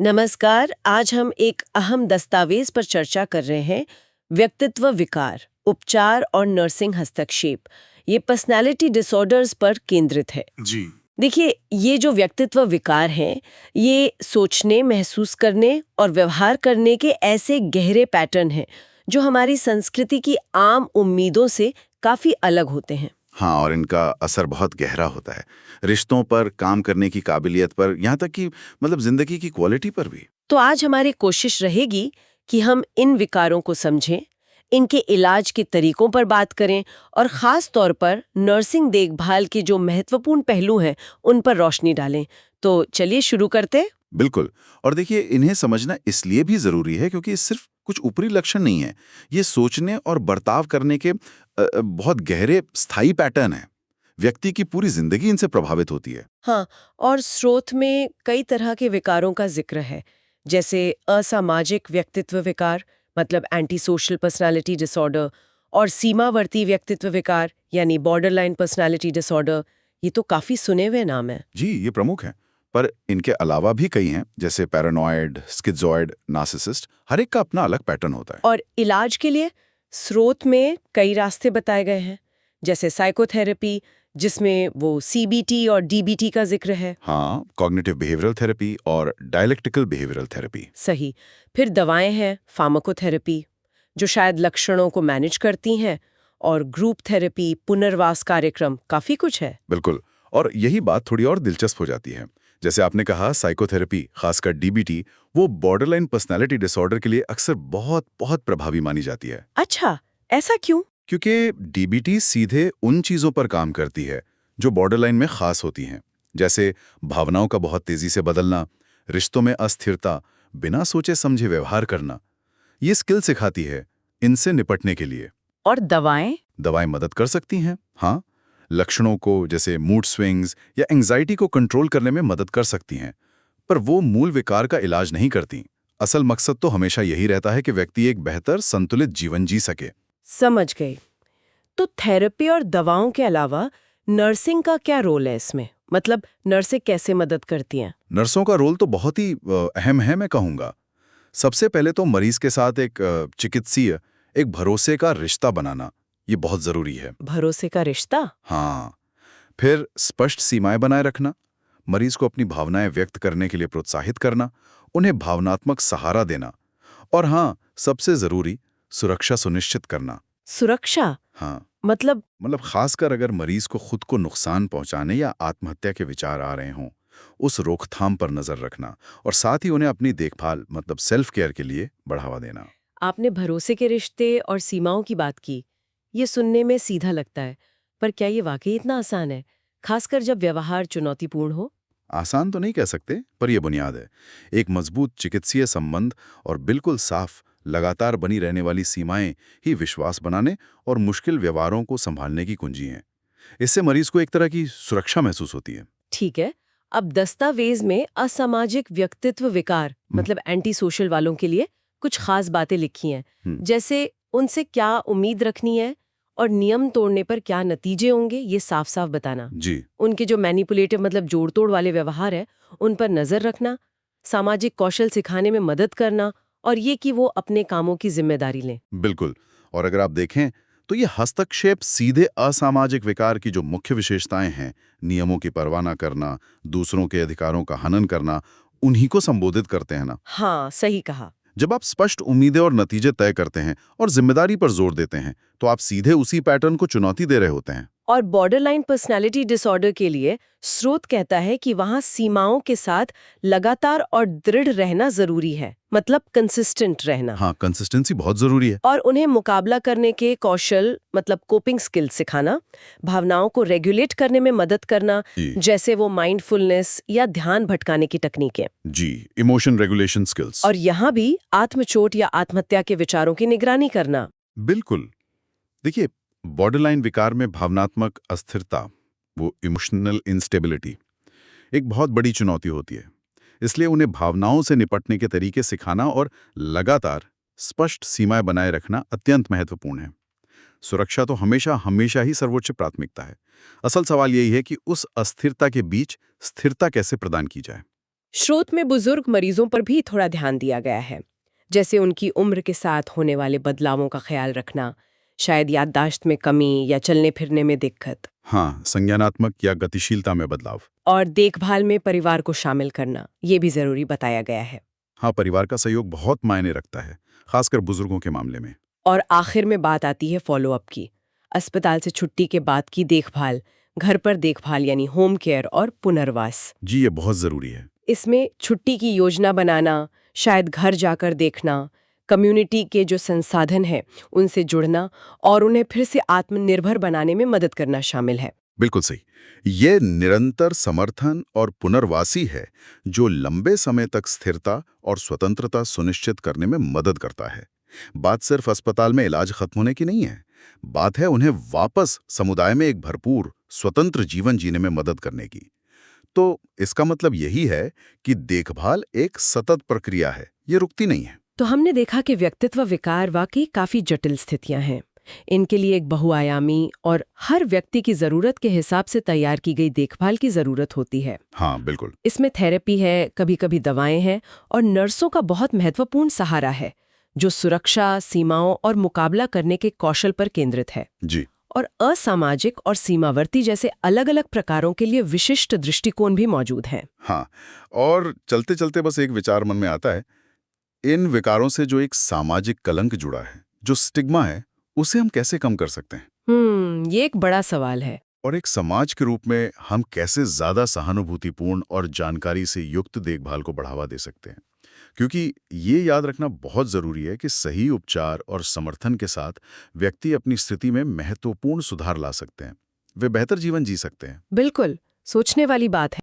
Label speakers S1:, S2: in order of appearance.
S1: नमस्कार। आज हम एक अहम दस्तावेज पर चर्चा कर रहे हैं। व्यक्तित्व विकार, उपचार और नर्सिंग हस्तक्षेप। ये पर्सनालिटी डिसऑर्डर्स पर केंद्रित है।
S2: जी।
S1: देखिए, ये जो व्यक्तित्व विकार हैं, ये सोचने, महसूस करने और व्यवहार करने के ऐसे गहरे पैटर्न हैं जो हमारी संस्कृति की आम उम्मीदों से काफी अलग होते हैं।
S2: हाँ, और इनका असर बहुत गहरा होता है। रिश्तों पर, काम करने की काबिलियत पर, यहाँ तक कि ज़िंदगी की क्वालिटी पर भी।
S1: तो आज हमारी कोशिश रहेगी कि हम इन विकारों को समझें, इनके इलाज के तरीकों पर बात करें और ख़ास तौर पर नर्सिंग देखभाल के जो महत्वपूर्ण पहलू हैं, उन पर रोशनी डालें। तो चलिए शुरू करते हैं।
S2: बिल्कुल। और देखिए, इन्हें समझना इसलिए भी ज़रूरी है क्योंकि ये सिर्फ कुछ ऊपरी लक्षण नहीं है। ये सोचने और बर्ताव करने के बहुत गहरे, स्थायी पैटर्न हैं। व्यक्ति की पूरी ज़िंदगी इनसे प्रभावित होती है।
S1: हाँ, और स्रोत में कई तरह के विकारों का जिक्र है, जैसे असामाजिक व्यक्तित्व विकार मतलब एंटी सोशल पर्सनालिटी डिसऑर्डर और सीमावर्ती व्यक्तित्व विकार यानी बॉर्डरलाइन पर्सनालिटी डिसऑर्डर। ये तो काफी सुने हुए नाम है।
S2: जी, ये प्रमुख हैं। पर इनके अलावा भी कई हैं, जैसे पैरानॉइड, स्किज़ॉइड, नार्सिसिस्ट। हर एक का अपना अलग पैटर्न होता है।
S1: और इलाज के लिए स्रोत में कई रास्ते बताए गए हैं, जैसे साइकोथेरेपी जिसमें वो सीबीटी और डीबीटी का जिक्र है।
S2: हाँ, कॉग्निटिव बिहेवियरल थेरेपी और डायलेक्टिकल बिहेवियरल थेरेपी।
S1: सही। फिर दवाएं हैं, फार्माकोथेरेपी जो शायद लक्षणों को मैनेज करती हैं, और ग्रुप थेरेपी, पुनर्वास कार्यक्रम, काफी कुछ है।
S2: बिल्कुल। और यही बात थोड़ी और दिलचस्प हो जाती है। जैसे आपने कहा, साइकोथेरेपी, खासकर डीबीटी, वो बॉर्डरलाइन पर्सनैलिटी डिसऑर्डर के लिए अक्सर बहुत बहुत प्रभावी मानी जाती है।
S1: अच्छा, ऐसा क्यों?
S2: क्योंकि डीबीटी सीधे उन चीज़ों पर काम करती है जो बॉर्डरलाइन में खास होती हैं, जैसे भावनाओं का बहुत तेज़ी से बदलना, रिश्तों में अस्थिरता, बिना सोचे समझे व्यवहार करना। ये स्किल सिखाती है इनसे निपटने के लिए।
S1: और दवाएं?
S2: दवाएं मदद कर सकती हैं, हाँ। लक्षणों को, जैसे मूड स्विंग्स या एंग्जाइटी को कंट्रोल करने में मदद कर सकती हैं, पर वो मूल विकार का इलाज नहीं करती। असल मकसद तो हमेशा यही रहता है कि व्यक्ति एक बेहतर संतुलित जीवन जी सके।
S1: समझ गई। तो थेरेपी और दवाओं के अलावा नर्सिंग का क्या रोल है इसमें? मतलब नर्सें कैसे मदद करती हैं?
S2: नर्सों का रोल तो बहुत ही अहम है, मैं कहूँगा। सबसे पहले तो मरीज के साथ एक चिकित्सीय, एक भरोसे का रिश्ता बनाना, ये बहुत ज़रूरी है।
S1: भरोसे का रिश्ता?
S2: हाँ। फिर स्पष्ट सीमाएं बनाए रखना, मरीज को अपनी भावनाएं व्यक्त करने के लिए प्रोत्साहित करना, उन्हें भावनात्मक सहारा देना, और हाँ, सबसे ज़रूरी, सुरक्षा सुनिश्चित करना।
S1: सुरक्षा?
S2: हाँ,
S1: मतलब?
S2: खासकर अगर मरीज को खुद को नुकसान पहुंचाने या आत्महत्या के विचार आ रहे हों, उस रोकथाम पर नजर रखना, और साथ ही उन्हें अपनी देखभाल सेल्फ केयर के लिए बढ़ावा देना।
S1: आपने भरोसे के रिश्ते और सीमाओं की बात की। ये सुनने में सीधा लगता है, पर क्या ये वाकई इतना आसान है, खासकर जब व्यवहार चुनौतीपूर्ण हो?
S2: आसान तो नहीं कह सकते, पर यह बुनियाद है। एक मजबूत चिकित्सीय संबंध और बिल्कुल साफ, लगातार बनी रहने वाली सीमाएं ही विश्वास बनाने और मुश्किल व्यवहारों को संभालने की कुंजी हैं। इससे मरीज को एक तरह की सुरक्षा महसूस होती है।
S1: ठीक है। अब दस्तावेज में असामाजिक व्यक्तित्व विकार मतलब एंटी सोशल वालों के लिए कुछ खास बातें लिखी हैं,
S2: हम्म,
S1: जैसे उनसे क्या उम्मीद रखनी है और नियम तोड़ने पर क्या नतीजे होंगे, ये साफ साफ बताना।
S2: जी।
S1: उनके जो मैनिपुलेटिव मतलब जोड़ तोड़ वाले व्यवहार है, उन पर नजर रखना, सामाजिक कौशल सिखाने में मदद करना, और ये कि वो अपने कामों की जिम्मेदारी लें।
S2: बिल्कुल। और अगर आप देखें, तो ये हस्तक्षेप सीधे असामाजिक विकार की जो मुख्य विशेषताएं हैं, नियमों की परवाह न करना, दूसरों के अधिकारों का हनन करना, उन्हीं को संबोधित करते हैं ना।
S1: हाँ, सही कहा।
S2: जब आप स्पष्ट उम्मीदें और नतीजे तय करते हैं और जिम्मेदारी पर जोर देते हैं, तो आप सीधे उसी पैटर्न को चुनौती दे रहे होते हैं।
S1: और बॉर्डरलाइन पर्सनालिटी डिसऑर्डर के लिए स्रोत कहता है कि वहां सीमाओं के साथ लगातार और दृढ़ रहना जरूरी है, मतलब कंसिस्टेंट रहना।
S2: हाँ, कंसिस्टेंसी बहुत जरूरी है।
S1: और उन्हें मुकाबला करने के कौशल मतलब कोपिंग स्किल्स सिखाना, भावनाओं को रेगुलेट करने में मदद करना,
S2: जी।
S1: जैसे वो माइंडफुलनेस या ध्यान भटकाने की तकनीकें।
S2: जी, इमोशन रेगुलेशन स्किल्स।
S1: और यहाँ भी आत्मचोट या आत्महत्या के विचारों की निगरानी करना।
S2: बिल्कुल। देखिए, बॉर्डरलाइन विकार में भावनात्मक अस्थिरता, वो इमोशनल इंस्टेबिलिटी, एक बहुत बड़ी चुनौती होती है। इसलिए उन्हें भावनाओं से निपटने के तरीके सिखाना और लगातार स्पष्ट सीमाएं बनाए रखना अत्यंत महत्वपूर्ण है। सुरक्षा तो हमेशा हमेशा ही सर्वोच्च प्राथमिकता है। असल सवाल यही है कि उस अस्थिरता के बीच स्थिरता कैसे प्रदान की जाए।
S1: स्रोत में बुजुर्ग मरीजों पर भी थोड़ा ध्यान दिया गया है, जैसे उनकी उम्र के साथ होने वाले बदलावों का ख्याल रखना, शायद याददाश्त में कमी या चलने फिरने में दिक्कत,
S2: हाँ, संज्ञानात्मक या गतिशीलता में बदलाव।
S1: और देखभाल में परिवार को शामिल करना, ये भी जरूरी बताया गया है।
S2: हाँ, परिवार का सहयोग बहुत मायने रखता है, खासकर बुजुर्गों के मामले में।
S1: और आखिर में बात आती है फॉलोअप की। अस्पताल से छुट्टी के बाद की देखभाल, घर पर देखभाल यानी होम केयर और पुनर्वास।
S2: जी, ये बहुत ज़रूरी है।
S1: इसमें छुट्टी की योजना बनाना, शायद घर जाकर देखना, कम्युनिटी के जो संसाधन हैं उनसे जुड़ना और उन्हें फिर से आत्मनिर्भर बनाने में मदद करना शामिल है।
S2: बिल्कुल सही। ये निरंतर समर्थन और पुनर्वासी है, जो लंबे समय तक स्थिरता और स्वतंत्रता सुनिश्चित करने में मदद करता है। बात सिर्फ अस्पताल में इलाज खत्म होने की नहीं है, बात है उन्हें वापस समुदाय में एक भरपूर, स्वतंत्र जीवन जीने में मदद करने की। तो इसका मतलब यही है कि देखभाल एक सतत प्रक्रिया है, ये रुकती नहीं है।
S1: तो हमने देखा कि व्यक्तित्व विकार वाकई काफी जटिल स्थितियां हैं। इनके लिए एक बहुआयामी और हर व्यक्ति की जरूरत के हिसाब से तैयार की गई देखभाल की जरूरत होती है।
S2: हाँ, बिल्कुल।
S1: इसमें थेरेपी है, कभी-कभी दवाएं हैं और नर्सों का बहुत महत्वपूर्ण सहारा है, जो सुरक्षा, सीमाओं और मुकाबला करने के कौशल पर केंद्रित है।
S2: जी।
S1: और असामाजिक और सीमावर्ती जैसे अलग-अलग प्रकारों के लिए विशिष्ट दृष्टिकोण भी मौजूद हैं।
S2: हाँ, और चलते चलते बस एक विचार मन में आता है, इन विकारों से जो एक सामाजिक कलंक जुड़ा है, जो स्टिग्मा है, उसे हम कैसे कम कर सकते हैं?
S1: ये एक बड़ा सवाल है।
S2: और एक समाज के रूप में हम कैसे ज्यादा सहानुभूतिपूर्ण और जानकारी से युक्त देखभाल को बढ़ावा दे सकते हैं? क्योंकि ये याद रखना बहुत जरूरी है कि सही उपचार और समर्थन के साथ व्यक्ति अपनी स्थिति में महत्वपूर्ण सुधार ला सकते हैं। वे बेहतर जीवन जी सकते हैं।
S1: बिल्कुल, सोचने वाली बात है।